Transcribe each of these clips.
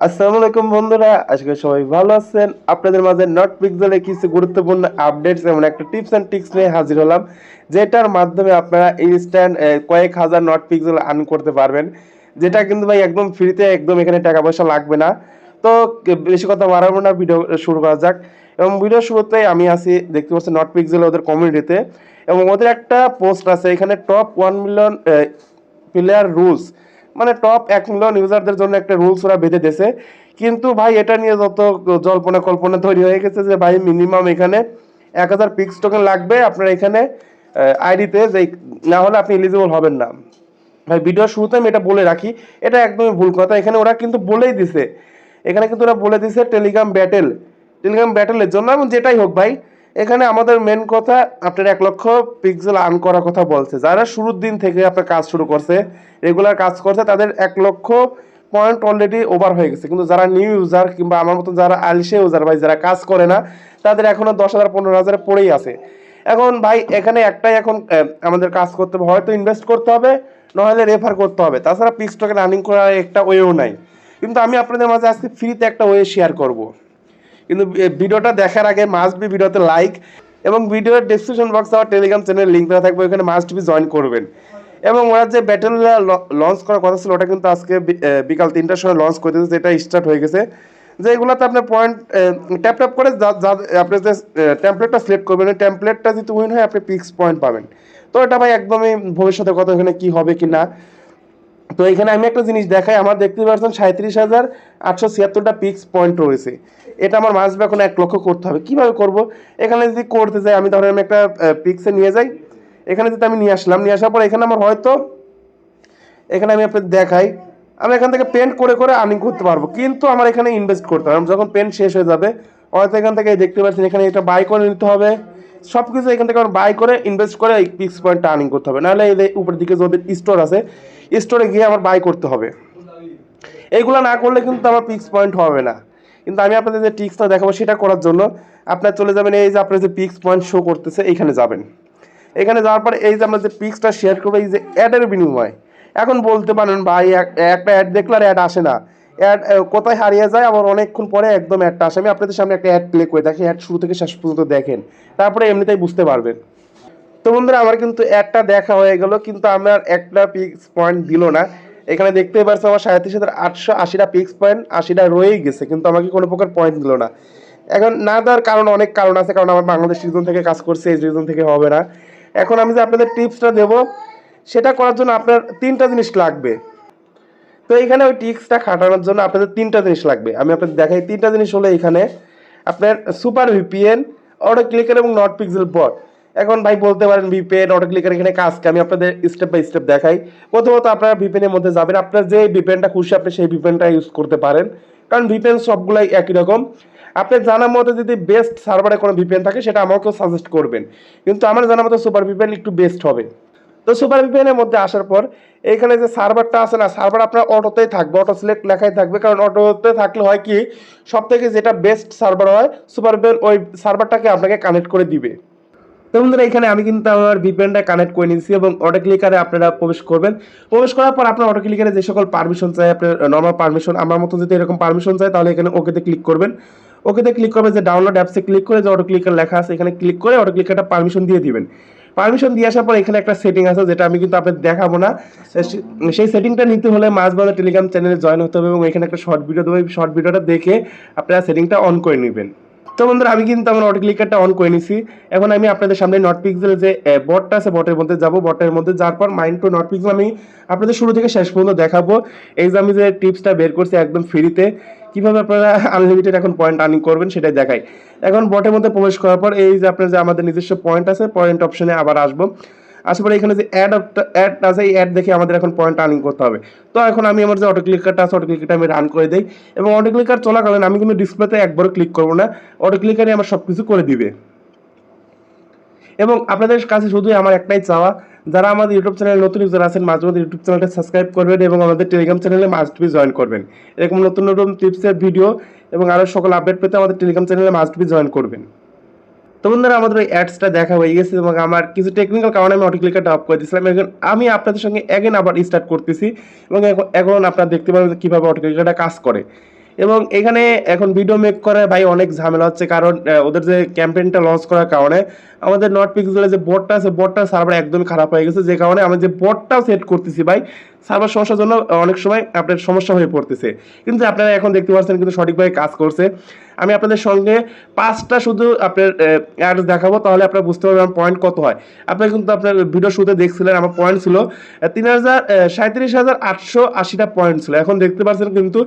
আসসালামু আলাইকুম বন্ধুরা, আশা করি সবাই ভালো আছেন। আপনাদের মাঝে নট পিক্সেলে কিছু গুরুত্বপূর্ণ আপডেটস এবং একটা টিপস অ্যান্ড ট্রিক্স নিয়ে হাজির হলাম, যেটার মাধ্যমে আপনারা ইনস্ট্যান্ট কয়েক হাজার নট পিক্সেল আর্ন করতে পারবেন, যেটা কিন্তু ভাই একদম ফ্রিতে, একদম এখানে টাকা পয়সা লাগবে না। তো বেশি কথা বাড়াবো না, ভিডিও শুরু করা যাক। এবং ভিডিও শুরুতেই আমি আছি, দেখতে পাচ্ছি নট পিক্সেল ওদের কমিউনিটিতে, এবং ওদের একটা পোস্ট আছে এখানে, টপ 1 মিলিয়ন প্লেয়ার রুলস, মানে টপ 1 মিলিয়ন ইউজারদের জন্য একটা রুলস ওরা বেঁধে দিয়েছে। কিন্তু ভাই এটা নিয়ে যত জল্পনা কল্পনা তৈরি হয়ে গেছে যে ভাই মিনিমাম এখানে 1,000 পিক্স টোকেন লাগবে আপনার এখানে আইডিতে, যে না হলে আপনি এলিজিবল হবেন না। ভাই ভিডিও শুরুতে আমি এটা বলে রাখি, এটা একদমই ভুল কথা। এখানে ওরা কিন্তু বলেই দিছে, এখানে কিন্তু ওরা বলে দিছে টেলিগ্রাম ব্যাটেলের জন্য, এবং যেটাই হোক ভাই, এখানে আমাদের মেন কথা আপনার 1 লক্ষ পিক্সেল আর্ন করার কথা বলছে। যারা শুরুর দিন থেকে আপনার কাজ শুরু করছে, রেগুলার কাজ করছে, তাদের 1 লক্ষ পয়েন্ট অলরেডি ওভার হয়ে গেছে। কিন্তু যারা নিউ ইউজার কিংবা আমার মতো যারা আলসে ইউজার ভাই, যারা কাজ করে না, তাদের এখনো 10,000 15,000 পড়েই আছে। এখন ভাই এখানে একটাই এখন আমাদের কাজ করতে হবে, হয়তো ইনভেস্ট করতে হবে, নাহলে রেফার করতে হবে। তাছাড়া পিক্স টোকেন আর্নিং করার একটা ওয়েও নাই। কিন্তু আমি আপনাদের মাঝে আজকে ফ্রিতে একটা ওয়ে শেয়ার করব। কিন্তু ভিডিওটা দেখার আগে মাস্ট বি ভিডিওতে লাইক, এবং ভিডিওর ডেসক্রিপশন বক্সে আমার টেলিগ্রাম চ্যানেলের লিঙ্ক দেওয়া থাকবে, ওখানে মাস্ট বি জয়েন করবেন। এবং ওরা যে ব্যাটেলটা লঞ্চ করার কথা ছিল, ওটা কিন্তু আজকে বিকাল 3টার সময় লঞ্চ করে দিয়েছে, যেটা স্টার্ট হয়ে গেছে। যে এগুলোতে আপনার পয়েন্ট ট্যাপ ট্যাপ করে আপনি যে টেমপ্লেটটা সিলেক্ট করবেন, ওই টেমপ্লেটটা যদি উইন হয় আপনি পিক্স পয়েন্ট পাবেন। তো এটা ভাই একদমই ভবিষ্যতে কত এখানে কি হবে কি না। তো এখানে আমি একটা জিনিস দেখাই, আমার দেখতে পাচ্ছেন 37,876টা পিক্স পয়েন্ট রয়েছে। এটা আমার মাসবে এখন 1 লক্ষ করতে হবে। কিভাবে করব? এখানে যদি করতে যাই, আমি ধরেন আমি একটা পিক্সে নিয়ে যাই, এখানে যদি আমি নিয়ে আসলাম, নিয়ে আসার পর এখানে আমার হয়তো, এখানে আমি আপনাদের দেখাই, আমি এখান থেকে পেন্ট করে করে আর্নিং করতে পারবো, কিন্তু আমার এখানে ইনভেস্ট করতে হবে। যখন পেন্ট শেষ হয়ে যাবে, হয়তো এখান থেকে দেখতে পাচ্ছেন এখানে এটা বাই করে নিতে হবে। সব কিছু এখান থেকে আমার বাই করে ইনভেস্ট করে এই পিক্স পয়েন্টটা আর্নিং করতে হবে, নাহলে এই উপরের দিকে যদি স্টোর আছে, স্টোরে গিয়ে আমার বাই করতে হবে। এইগুলো না করলে কিন্তু আমার পিক্স পয়েন্ট হবে না। কিন্তু আমি আপনাদের যে টিক্সটা দেখাবো, সেটা করার জন্য আপনার চলে যাবেন, এই যে আপনার যে পিক্স পয়েন্ট শো করতেছে, এইখানে যাবেন। এখানে যাওয়ার পরে এই যে আমরা যে পিক্সটা শেয়ার করবো, এই যে অ্যাডের বিনিময়, এখন বলতে পারেন ভাই একটা অ্যাড দেখলে আর অ্যাড আসে না, অ্যাড কোথায় হারিয়ে যায়, আবার অনেকক্ষণ পরে একদম অ্যাডটা আসে। আমি আপনাদের সামনে একটা অ্যাড প্লে করে দেখি, অ্যাড শুরু থেকে শেষ পর্যন্ত দেখেন, তারপরে এমনিতেই বুঝতে পারবেন। তো বন্ধুরা, আমার কিন্তু অ্যাডটা দেখা হয়ে গেল, কিন্তু আমার একটা পিক্স পয়েন্ট দিল না। এখানে দেখতেই পাচ্ছেন আমার 37,880টা পিক্স পয়েন্ট 80টা রয়েই গেছে, কিন্তু আমাকে কোনো প্রকার পয়েন্ট দিল না। এখন না দেওয়ার কারণ, অনেক কারণ আছে, কারণ আমার বাংলাদেশ রিজন থেকে কাজ করছে, এই রিজন থেকে হবে না। এখন আমি যে আপনাদের টিপসটা দেবো, সেটা করার জন্য আপনার 3টা জিনিস লাগবে। তো এখানে ওই টিক্সটা খাটানোর জন্য আপনাদের 3টা জিনিস লাগবে, আমি আপনাদের দেখাই। 3টা জিনিস হলো এখানে আপনার সুপার ভিপিএন, অটো ক্লিকার এবং নট পিক্সেল বট। এখন ভাই বলতে পারেন ভিপিএন অটো ক্লিকার এখানে কাজ কি, আমি আপনাদের স্টেপ বাই স্টেপ দেখাই। প্রথমত আপনারা ভিপিএন এর মধ্যে যাবেন, আপনার যে ভিপিএনটা খুশি আপনি সেই ভিপিএনটা ইউজ করতে পারেন, কারণ ভিপিএন সবগুলাই একই রকম। আপনার জানার মতো যদি বেস্ট সার্ভারে কোনো ভিপিএন থাকে, সেটা আমাকেও সাজেস্ট করবেন, কিন্তু আমার জানার মতো সুপার ভিপিএন একটু বেস্ট হবে। তো সুপার ভিপিএন এর মধ্যে আসার পর এখানে যে সার্ভারটা আছে না, সার্ভার আপনার অটোতেই থাকবে, অটো সিলেক্ট লেখাই থাকবে, কারণ অটোতে থাকলে হয় কি, সব থেকে যেটা বেস্ট সার্ভার হয় সুপার ভিপিএন, ওই সার্ভারটাকে আপনাকে কানেক্ট করে দিবে। তো বন্ধুরা, এখানে আমি কিন্তু আমার ভিপিএনটা কানেক্ট করে নিয়েছি, এবং অটো ক্লিকারে আপনারা প্রবেশ করবেন। প্রবেশ করার পর আপনার অটো ক্লিকারে যে সকল পারমিশন চাই, আপনার নর্মাল পারমিশন, আমার মতো যদি এরকম পারমিশন চাই, তাহলে এখানে ওকেতে ক্লিক করবেন। ওকেতে ক্লিক করবেন, যে ডাউনলোড অ্যাপসে ক্লিক করে যে অটো ক্লিকার লেখা আছে, এখানে ক্লিক করে অটো ক্লিকারটা পারমিশন দিয়ে দিবেন। পারমিশন দিয়ে আসার পর এখানে একটা সেটিং আছে, যেটা আমি কিন্তু আপনাদের দেখাবো না। সেই সেটিংটা নিতে হলে মাঝবাজার টেলিগ্রাম চ্যানেলে জয়েন হতে হবে, এবং এখানে একটা শর্ট ভিডিও দেবো, শর্ট ভিডিওটা দেখে আপনারা সেটিংটা অন করে নেবেন। তো বন্ধুরা, আমি কিন্তু আমার অটো ক্লিকারটা অন করে নিছি। এখন আমি আপনাদের সামনে নট পিক্সেলের যে বটটা আছে, বটের মধ্যে যাব। বটের মধ্যে যাওয়ার পর মাইন্ড টু নট পিক্সেল আমি আপনাদের শুরু থেকে শেষ পর্যন্ত দেখাবো। এই যে আমি যে টিপসটা বের করছি একদম ফ্রিতে, কিভাবে আপনারা আনলিমিটেড এখন পয়েন্ট আর্নিং করবেন সেটাই দেখাই। এখন বটের মধ্যে প্রবেশ করার পর এই যে আপনার যে আমাদের নিজস্ব পয়েন্ট আছে, পয়েন্ট অপশনে আবার আসবো। আসার পরে এখানে যে অ্যাড আছে, এই অ্যাড দেখে আমাদের এখন পয়েন্ট আর্নিং করতে হবে। তো এখন আমি আমার যে অটো ক্লিকারটা আছে, অটো ক্লিকারটা আমি রান করে দিই, এবং অটো ক্লিকার চলাকালীন আমি কিন্তু ডিসপ্লেতে একবারও ক্লিক করবো না, অটো ক্লিকারই আমার সব কিছু করে দিবে। এবং আপনাদের কাছে শুধুই আমার একটাই চাওয়া, যারা আমাদের ইউটিউব চ্যানেলে নতুন ইউজার আছেন, মাঝে মধ্যে ইউটিউব চ্যানেলটা সাবস্ক্রাইব করবেন, এবং আমাদের টেলিগ্রাম চ্যানেলে মাস্ট বি জয়েন করবেন। এরকম নতুন নতুন টিপসের ভিডিও এবং আরও সকল আপডেট পেতে আমাদের টেলিগ্রাম চ্যানেলে মাস্ট বি জয়েন করবেন। তো বন্ধুরা, আমাদের ওই অ্যাডসটা দেখা হয়ে গেছে, এবং আমার কিছু টেকনিক্যাল কারণে আমি অটো ক্লিকারটা অফ করে দিয়েছিলাম। এখন আমি আপনাদের সঙ্গে এগেন আবার স্টার্ট করতেছি, এবং এখন আপনারা দেখতে পাবেন কীভাবে অটো ক্লিকারটা কাজ করে। এবং এখানে এখন ভিডিও মেক করে ভাই অনেক ঝামেলা হচ্ছে, কারণ ওদের যে ক্যাম্পেইনটা লঞ্চ করার কারণে আমাদের নট পিক্সেলের যে বোর্ডটা আছে, বোর্ডটার সার্ভার একদমই খারাপ হয়ে গেছে, যে কারণে আমি যে বোর্ডটাও সেট করতেছি ভাই, সার্ভার সমস্যার জন্য অনেক সময় আপনার সমস্যা হয়ে পড়তেছে। কিন্তু আপনারা এখন দেখতে পাচ্ছেন কিন্তু সঠিকভাবে কাজ করছে। আমি আপনাদের সঙ্গে 5টা শুধু আপনার অ্যাডস দেখাবো, তাহলে আপনারা বুঝতে পারবেন আমার পয়েন্ট কত হয়। আপনারা কিন্তু আপনার ভিডিও শুরুতে দেখছিলেন আমার পয়েন্ট ছিল 37,880টা পয়েন্ট ছিল। এখন দেখতে পাচ্ছেন কিন্তু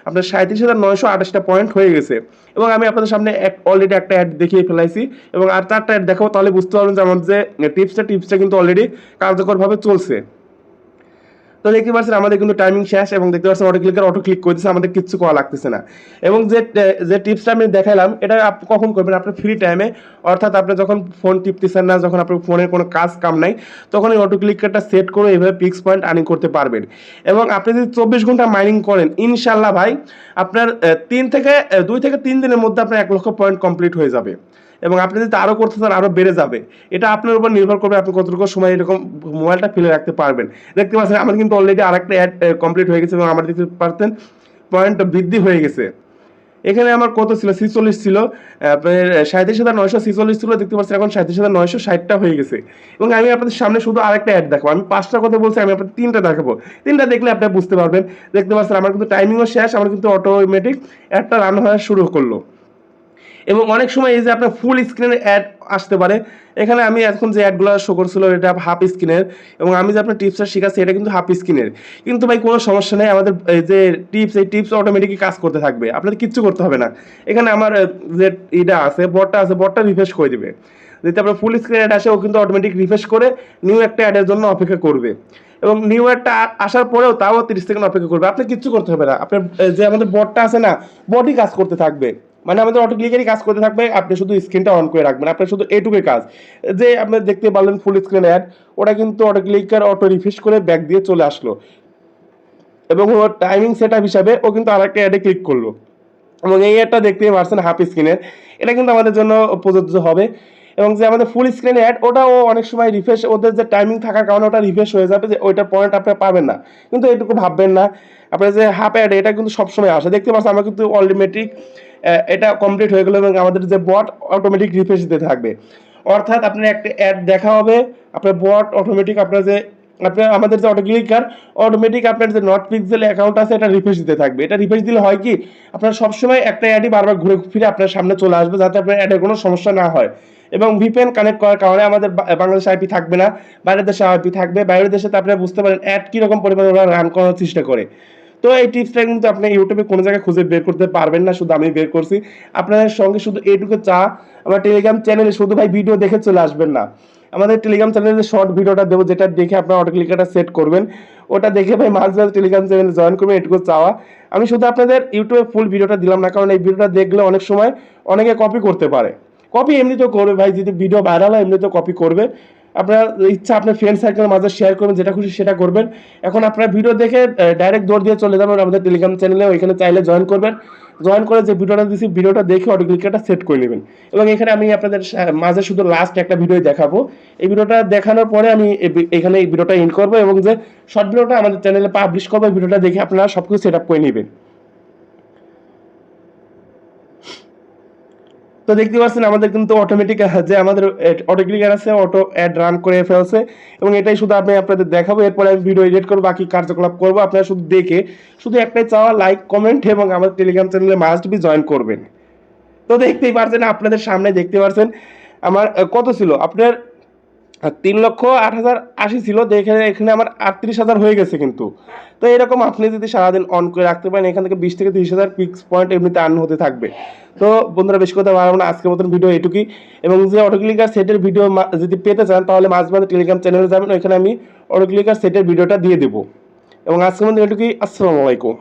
আপনার 37,928টা পয়েন্ট হয়ে গেছে। এবং আমি আপনাদের সামনে অলরেডি একটা অ্যাড দেখিয়ে ফেলাইছি, এবং আর 4টা অ্যাড দেখাবো, তাহলে বুঝতে পারবেন যে আমার যে টিপসটা কিন্তু অলরেডি কার্যকরভাবে চলছে। তো দেখতে পাচ্ছেন আমাদের কিন্তু টাইমিং শেষ, এবং দেখতে পাচ্ছেন অটো ক্লিক করে দিচ্ছে, আমাদের কিছু করা লাগতেছে না। এবং যে টিপসটা আমি দেখালাম, এটা আপনি কখন করবেন? আপনার ফ্রি টাইমে, অর্থাৎ আপনি যখন ফোন টিপতেছেন না, যখন আপনার ফোনের কোনো কাজ কাম নাই, তখন এই অটো ক্লিকারটা সেট করে এইভাবে পিক্স পয়েন্ট আর্নিং করতে পারবেন। এবং আপনি যদি 24 ঘন্টা মাইনিং করেন, ইনশাল্লাহ ভাই আপনার 2 থেকে 3 দিনের মধ্যে আপনার 1 লক্ষ পয়েন্ট কমপ্লিট হয়ে যাবে। এবং আপনি যদি আরও করতে চান, আরও বেড়ে যাবে। এটা আপনার উপর নির্ভর করবে আপনি কতটুকু সময় এরকম মোবাইলটা ফেলে রাখতে পারবেন। দেখতে পাচ্ছেন আমার কিন্তু অলরেডি আরেকটা অ্যাড কমপ্লিট হয়ে গেছে, এবং আমার দেখতে পাচ্ছেন পয়েন্ট বৃদ্ধি হয়ে গেছে। এখানে আমার কত ছিল? 46 ছিল, আপনার 37,946 ছিল, দেখতে পাচ্ছেন এখন 37,960টা হয়ে গেছে। এবং আমি আপনাদের সামনে শুধু আরেকটা অ্যাড দেখাবো। আমি 5টা কথা বলছি, আমি আপনাদের 3টা দেখাবো। 3টা দেখলে আপনি বুঝতে পারবেন। দেখতে পাচ্ছেন আমার কিন্তু টাইমিংও শেষ, আমার কিন্তু অটোমেটিক অ্যাডটা রান হওয়া শুরু করলো। এবং অনেক সময় এই যে আপনার ফুল স্ক্রিনের অ্যাড আসতে পারে। এখানে আমি এখন যে অ্যাডগুলো শো করছিল এটা হাফ স্ক্রিনের, এবং আমি যে আপনার টিপসটা শেখাচ্ছি এটা কিন্তু হাফ স্ক্রিনের। কিন্তু ভাই কোনো সমস্যা নেই, আমাদের যে এই টিপস অটোমেটিকই কাজ করতে থাকবে, আপনাদের কিচ্ছু করতে হবে না। এখানে আমার যে এটা আছে, বটটা রিফ্রেশ করে দিবে। যদি আপনার ফুল স্ক্রিন অ্যাড আসে, ও কিন্তু অটোমেটিক রিফ্রেশ করে নিউ একটা অ্যাডের জন্য অপেক্ষা করবে। এবং নিউ অ্যাডটা আসার পরেও তাও 30 সেকেন্ড অপেক্ষা করবে। আপনি কিচ্ছু করতে হবে না, আপনার যে আমাদের বটটা আছে না, বটই কাজ করতে থাকবে। মানে আমাদের অটো ক্লিকারই কাজ করতে থাকবে, আপনি শুধু স্ক্রিনটা অন করে রাখবেন, আপনার শুধু এইটুকুই কাজ। যে আপনি দেখতে পারলেন ফুল স্ক্রিন অ্যাড, ওটা কিন্তু অটো ক্লিকার অটো রিফ্রেশ করে ব্যাক দিয়ে চলে আসলো, এবং ওর টাইমিং সেট আপ হিসাবে ও কিন্তু আরেকটা অ্যাডে ক্লিক করলো। এবং এই অ্যাডটা দেখতেই পারছেন হাফ স্ক্রিনের, এটা কিন্তু আমাদের জন্য প্রযোজ্য হবে। এবং যে আমাদের ফুল স্ক্রিন অ্যাড, ওটাও অনেক সময় রিফ্রেশ, ওদের যে টাইমিং থাকার কারণে ওটা রিফ্রেশ হয়ে যাবে, যে ওইটার পয়েন্ট আপনারা পাবেন না। কিন্তু এটুকু ভাববেন না, আপনার যে হাফ অ্যাড, এটা কিন্তু সবসময় আসে। দেখতে পাচ্ছেন আমার কিন্তু অটোমেটিক এটা কমপ্লিট হয়ে গেলো, এবং আমাদের যে বট অটোমেটিক রিফ্রেশ দিতে থাকবে। অর্থাৎ আপনার একটা অ্যাড দেখা হবে, আপনার বট অটোমেটিক আমাদের যে অটো ক্লিকার অটোমেটিক আপনার যে নট পিক্সেল অ্যাকাউন্ট আছে এটা রিফ্রেশ দিতে থাকবে। এটা রিফ্রেশ দিলে হয় কি, আপনার সবসময় একটা অ্যাডই বারবার ঘুরে ফিরে আপনার সামনে চলে আসবে, যাতে আপনার অ্যাডের কোনো সমস্যা না হয়। এবং ভিপিএন কানেক্ট করার কারণে আমাদের বাংলাদেশ আইপি থাকবে না, বাইরের দেশে আইপি থাকবে। বাইরের দেশে তো আপনারা বুঝতে পারেন অ্যাড কীরকম পরিমাণে ওরা রান করার চেষ্টা করে। তো এই টিপসটা কিন্তু আপনি ইউটিউবে কোনো জায়গায় খুঁজে বের করতে পারবেন না, শুধু আমি বের করছি। আপনাদের সঙ্গে শুধু এইটুকু আমার টেলিগ্রাম চ্যানেলে শুধু ভাই ভিডিও দেখে চলে আসবেন না। আমাদের টেলিগ্রাম চ্যানেলে শর্ট ভিডিওটা দেবো, যেটা দেখে আপনার অটো ক্লিকারটা সেট করবেন, ওটা দেখে ভাই মাঝে মাঝে টেলিগ্রাম চ্যানেলে জয়েন করবেন, এটুকু চাওয়া। আমি শুধু আপনাদের ইউটিউবে ফুল ভিডিওটা দিলাম না, কারণ এই ভিডিওটা দেখলে অনেক সময় অনেকে কপি করতে পারে। কপি এমনিতেও করবে ভাই, যদি ভিডিও ভাইরাল হয় এমনিতেও কপি করবে। আপনার ইচ্ছা আপনার ফ্রেন্ড সার্কেলের মাঝে শেয়ার করবেন, যেটা খুশি সেটা করবেন। এখন আপনার ভিডিও দেখে ডাইরেক্ট দৌড় দিয়ে চলে যাবেন আমাদের টেলিগ্রাম চ্যানেলে, ওইখানে চাইলে জয়েন করবেন। জয়েন করে যে ভিডিওটা দিচ্ছি, ভিডিওটা দেখে অটো ক্লিকারটা সেট করে নেবেন। এবং এখানে আমি আপনাদের মাঝে শুধু লাস্ট একটা ভিডিও দেখাবো। এই ভিডিওটা দেখানোর পরে আমি এখানে এই ভিডিওটা এন্ড করবো, এবং যে শর্ট ভিডিওটা আমাদের চ্যানেলে পাবলিশ করবো, এই ভিডিওটা দেখে আপনারা সবকিছু সেট আপ করে নেবেন। তো দেখতে পাচ্ছেন আমাদের কিন্তু অটোমেটিক যে আমাদের অটো ক্লিকার আছে, অটো অ্যাড রান করে ফেলছে। এবং এটাই শুধু আমি আপনাদের দেখাবো, এরপরে আমি ভিডিও এডিট করবো, বাকি কার্যকলাপ করবো। আপনারা শুধু দেখে শুধু একটাই চাওয়া, লাইক কমেন্ট এবং আমাদের টেলিগ্রাম চ্যানেলে মাস্ট বি জয়েন করবেন। তো দেখতেই পারছেন, আপনাদের সামনে দেখতে পারছেন আমার কত ছিল, আপনার 3,08,080 ছিল, দেখে এখানে আমার 38,000 হয়ে গেছে কিন্তু। তো এরকম আপনি যদি সারাদিন অন করে রাখতে পারেন, এখান থেকে 20 থেকে 30,000 পিক্স পয়েন্ট এমনিতে আর্ন হতে থাকবে। তো বন্ধুরা, বেশি কথা বাড়াবো না, আজকের মতন ভিডিও এটুকুই। এবং যে অটো ক্লিকার সেটের ভিডিও যদি পেতে চান, তাহলে মাঝে মাঝে টেলিগ্রাম চ্যানেলে যাবেন, ওইখানে আমি অটো ক্লিকার সেটের ভিডিওটা দিয়ে দেবো। এবং আজকের মধ্যে এটুকুই। আসসালামু আলাইকুম।